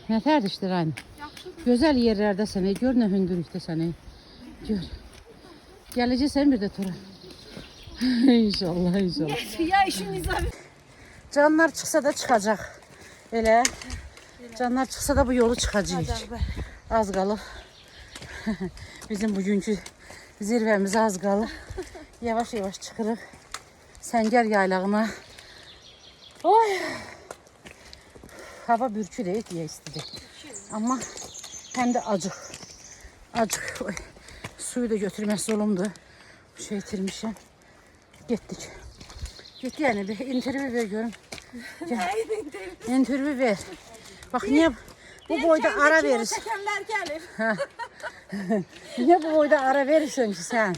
Nətərdir işte aynı. Gözəl yerlərdə səni, gör nə hündürlükdə səni. Gör. Gələcəksən bir də tura. İnşallah, inşallah. Ya işin nizami. Canlar çıxsa da çıxacaq. Elə. Canlar çıxsa da bu yolu çıxacağıq. Az qalıb. Bizim bugünkü zirvəmiz az qalıb. Yavaş-yavaş çıxırıq. Səngər yaylağına. Oy. Hava bürkü deyil deyə istidir. Amma həm də acıq. Acıq. Oy. Suyu da götürmək zulumdur. Bir şey itirmişəm. Getdik. Getdik yəni bir intervyu ver görüm. İntervyu ver. Bak niye bu boyda ara verirsin? Niye bu boyda ara verirsin ki sen?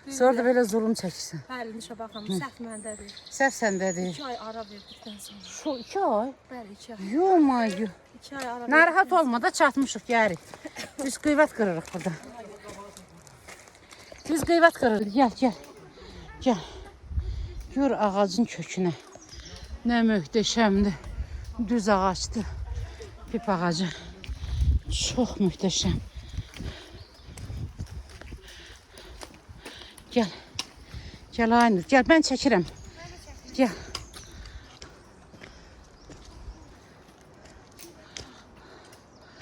Sonra da böyle zulüm çəkirsən. Bəli, Nişa baxım, səhv məndədir. Səhv səndədir. 2 ay ara verdikdən sonra. Şu 2 ay? Bəli, 2 ay. Yoma yo. 2 ay ara. Narahat olma da çatmışıq gəri. Biz qeybət qırırıq burada. Biz qeybət qırırıq. Gəl, gəl. Gəl. Gör ağacın kökünə. Nə möhtəşəmdir. Düz ağaçdır. Pip ağacı. Çox möhtəşəm. Gəl. Gəl Aynur. Gəl mən çəkirəm. Gəl.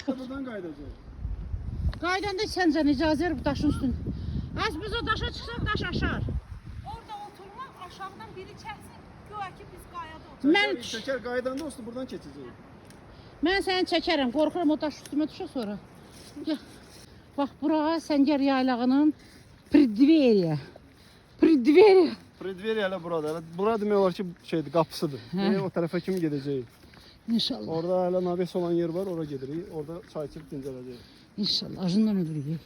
Buradan qaydacaq. Qaydanda səncə icazə ver bu daşın üstünə. Az biz o daşa çıxsaq daş aşar. Orada oturmaq, aşağıdan biri çəksin. Güya ki biz qayada oturaq. Mən Şəkər qaydanda olsa buradan keçəcəyik. Mən səni çəkərəm. Qorxuram o daş üstümə düşə sonra. Gəl. Bax bura Səngər yaylağının predveriya. Predveriya. Predveriya elə burada. Bura demək olar ki, şeydir, qapısıdır. O tərəfə kimi gedəcəyik. İnşallah. Orada hələ naves olan yer var, ora gedirik. Orada çay içib dincələcəyik. İnşallah. Acından öldürük.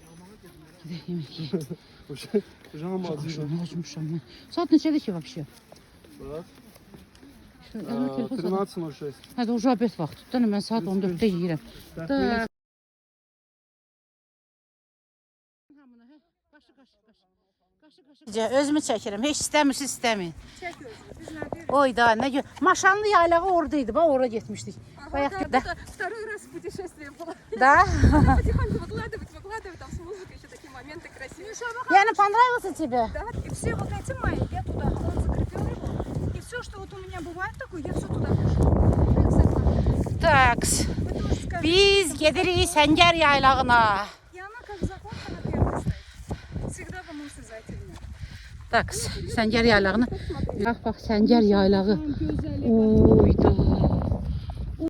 Gedək yemək yeyək. Ujam acıydı. Acımışam mən. Saat neçədir ki vəbşə? Bırak. Elmə telefon saat. 13.06. Hə də o jabet vaxtıdır. Mən saat 14-də yeyirəm. Da. Özümü çəkirəm. Heç istəmirsiz istəməyin. Çək özünü. Biz nə deyirik? Oy da nə gör. Maşanlı yaylağı oradaydı. Bax ora getmişdik. Bayaq da. Второй раз путешествие было. Da. Потихоньку выкладывать, там с музыкой еще такие моменты красивые. Yəni понравился тебе? Да, и все вот эти мои, я туда, он закрепил его. И все, что вот у меня бывает такое, я все туда пишу. Taks. Вы тоже скажите. Biz gedirik Səngər yaylağına. И она как закон на первой стоит. Всегда по мысли за этим. Taks. Səngər yaylağına. Bax bax Səngər yaylağı. Uy